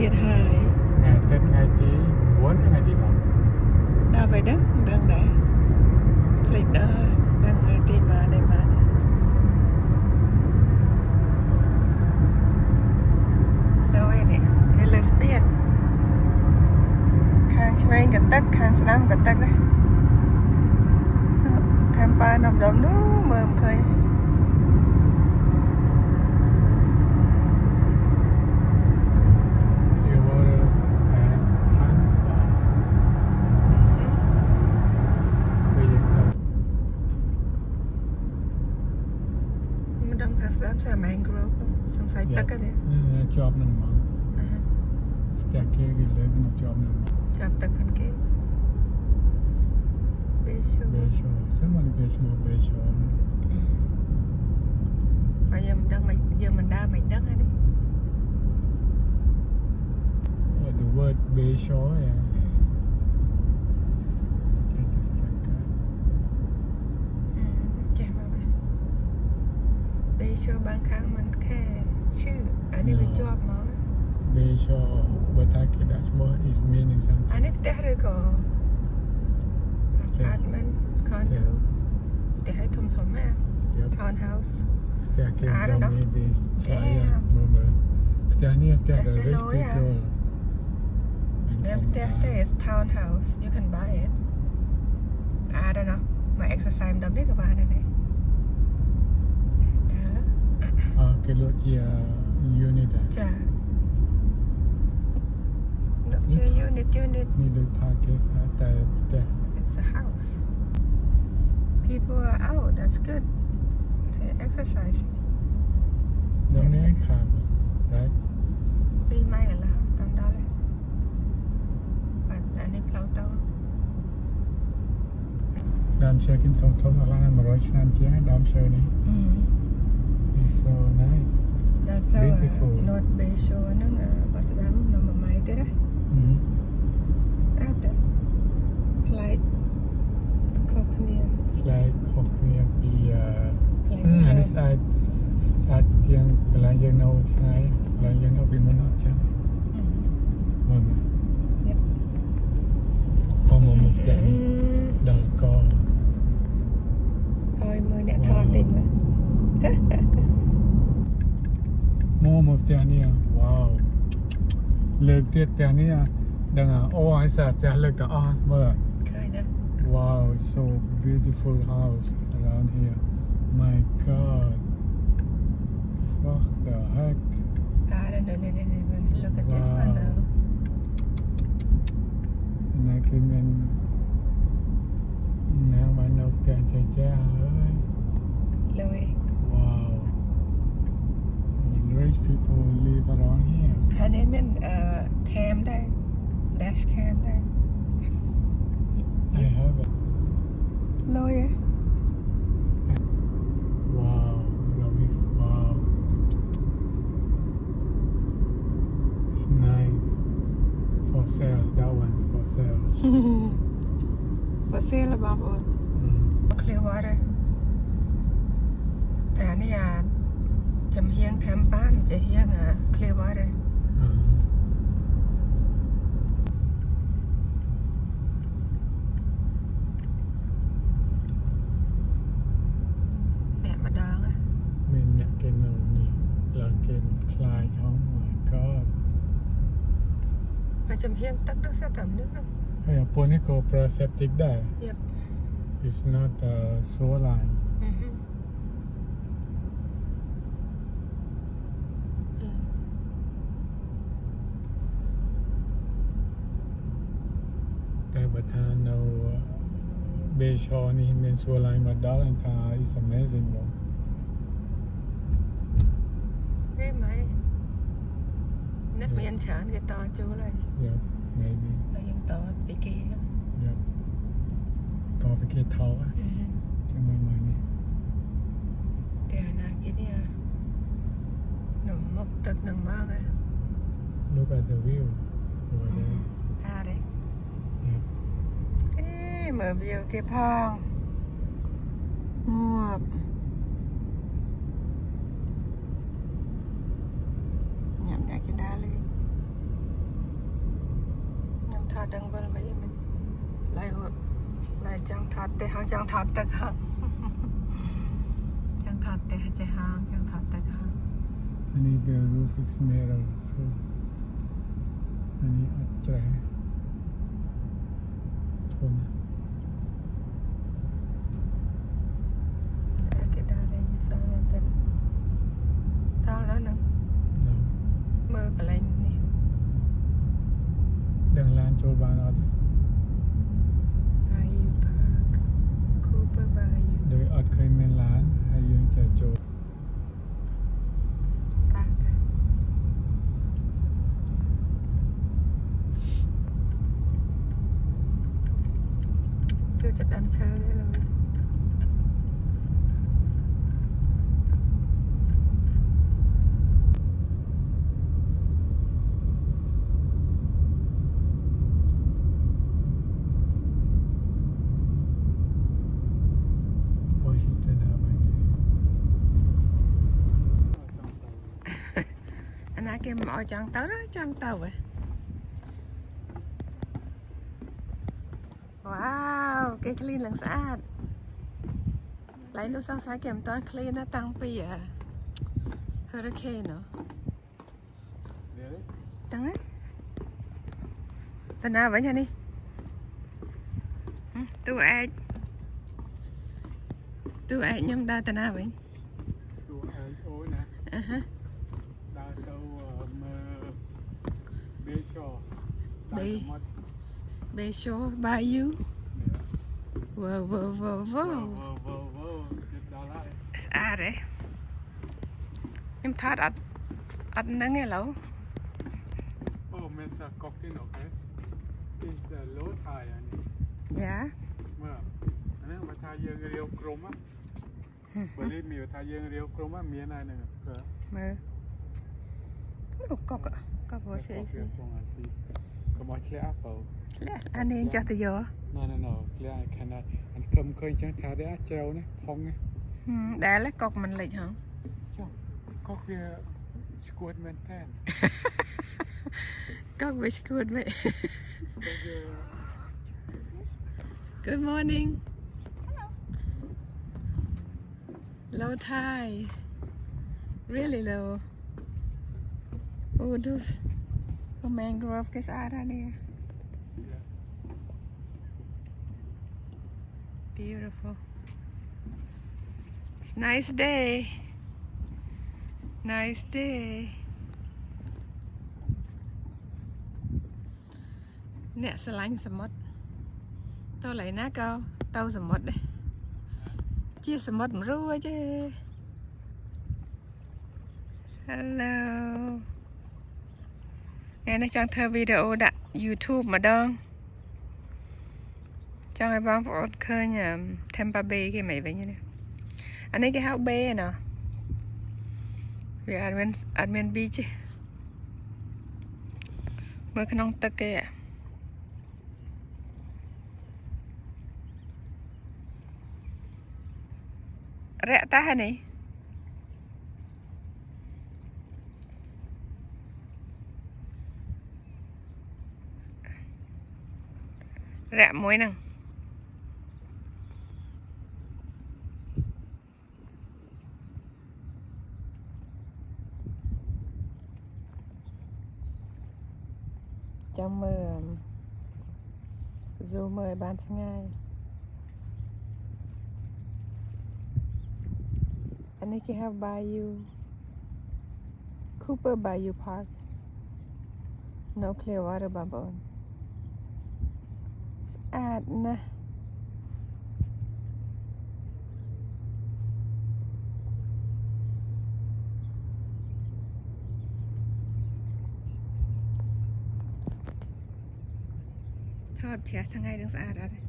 tiệt hài ngày Tết ngày tí 4 hay ngày tí 10 đa vậy đó đang để lịch đó đang ngày tìm mà đây mà này đâu ấy nè đây là lesbian khang xem cái tắc khang sắm cái tắc đấy tham ba nằm đom nữa mờm khơi đông khá sớm xa mangrove xong xài tất cái đấy job nằm mà chả kia cái lấy cái job nằm chọc tất phần kia bê xô chắc mà bê xô bây giờ mình đang giờ mình đa mảnh đất đi the word bê xô à bê xôบางครั้งมันแค่ชื่ออันนี้เป็นจอบมั้ง Beso, but I could that's more is meaning something. อันนี้แต่หรือก็อพาร์ตเมนต์คอนโดแต่ให้ทมๆมากทาวน์เฮาส์ I don't know. Mama. After the rich people. There is townhouse. You can buy it. I don't know. My exercise đâm đấy các bạn này. Đó. Cái lỗ chia unit à? Chà. Lỗ chia unit. Need to park it at the. It's a house. People are out. That's good. They're exercising. Don't need car, right? Đi mai là tầm đó này. Bạn đi plau tàu. Đam chơi kinh thông thông ở Lan mà rồi năm chia đam chơi này. It's so nice. Đam plau beautiful. North Bay Shore nó bắt đám nó mà mai thế đấy. Out there. Flight Cochlear. Flight Cochlear bị anh ấy saat yang telah yang nau saya, telah yang nau bimun aja. Mama. Yep. Mama mesti ni dah kau. Ôi mưa nè thon tìm mà. Mama mesti ni wow. Leg tiết tiết ni dengan anh sa tiết leg dah mơ. Khơi đó. Wow, so beautiful house around here. My God. What the heck? Look at this one though. And I can now I know that ơi. Louis. Wow. Rich people live around here. Anh em mình cam đây. Dash cam đây. I have it. Louis. Wow. Wow. It's nice. For sale. That one for sale. For sale là bao ổn. Clearwater. แต่นี่ยจำเฮียงแคมป้านจะเฮียงClearwater. เนี่ยมาดองอ่ะ Mình nhận cái nồi này là cái một khai không my God. มาจำเฮียงตักสักสามนึงเนาะ Hey, upon it go septic there. Yep. It's not a sewer line. Tại but no Bay Shore ni mình sewer line mà đó anh ta is amazing though. ได้ไหมนักเรียนเฉินก็ต่อจูเลย Yep, maybe. เรายังต่อไปเกย์นะ Yep. Có phải cái tháo á. Cho nên mà nè. แต่นากินเนี่ยหนุ่มมกตึกหนึ่งมากเลย Look at the view over there. ท่าเลย Yep. เหมือนวิวเก็บพองงวบnhậm đã cái đá lên đang vẫn mấy mình lại chẳng thật để hàng chẳng thật tất hàng chẳng thật để chạy hàng chẳng thật tất hàng Any roof is made of fruit. Any tre. Thôn. cái đá đây như sao là tên đau đó nè mơ cả lên nè Đừng lan trôi bàn ở đây. Bayou Park Cooper Bayou Đôi ở cây men lán hay dương chạy trôi. xa thế chưa chặt đám chơi đấy luôn anh ấy kêu mọi chẳng tới đó chẳng tàu vậy wow cái clean lần sát lấy nó sang sáng kèm toán clean nó tăng pi à hurricane nữa tăng ấy tuần nào vậy nha đi tôi ai nhâm đa tuần nào vậy Tôi ai ôi nè đa đâu bê shore bê shore bayou wow à đấy em thắt ăn nó nghe lâu mình sẽ cọc cái nọ cái is lỗ thải anh dạ mà anh mà thải dương riêu chrome á bởi vì mình thải dương riêu chrome á miền này nè mơ cọc vô xí có mọi clear apple anh đi cho tôi vô no clear anh cầm khơi chẳng thả để treo nè phong nè đã lấy cọc mình lịch hả cọc kia squid man tan cọc với squid vậy good morning low tide really low oh those mangrove cái xa ra nè beautiful it's nice day nè sờ lạnh sầm mất tôi lấy ná câu tao sầm mất đấy chia sầm mất rùa chứ hello nghe nó chẳng thơ video đặt YouTube mà đơn cho ai bóng phổ khơi nhà Tampa Bay cái mày vậy như này anh ấy cái house bay nè vì admin beach mới cái nông tắc kìa rẽ ta hả này rẽ muối nè trong mơ dù mời bán cho ngay anh ấy kia have Bayou Cooper Bayou Park no clear water bubble sạch nè thọp trẻ thằng ngày đang sạch ra đây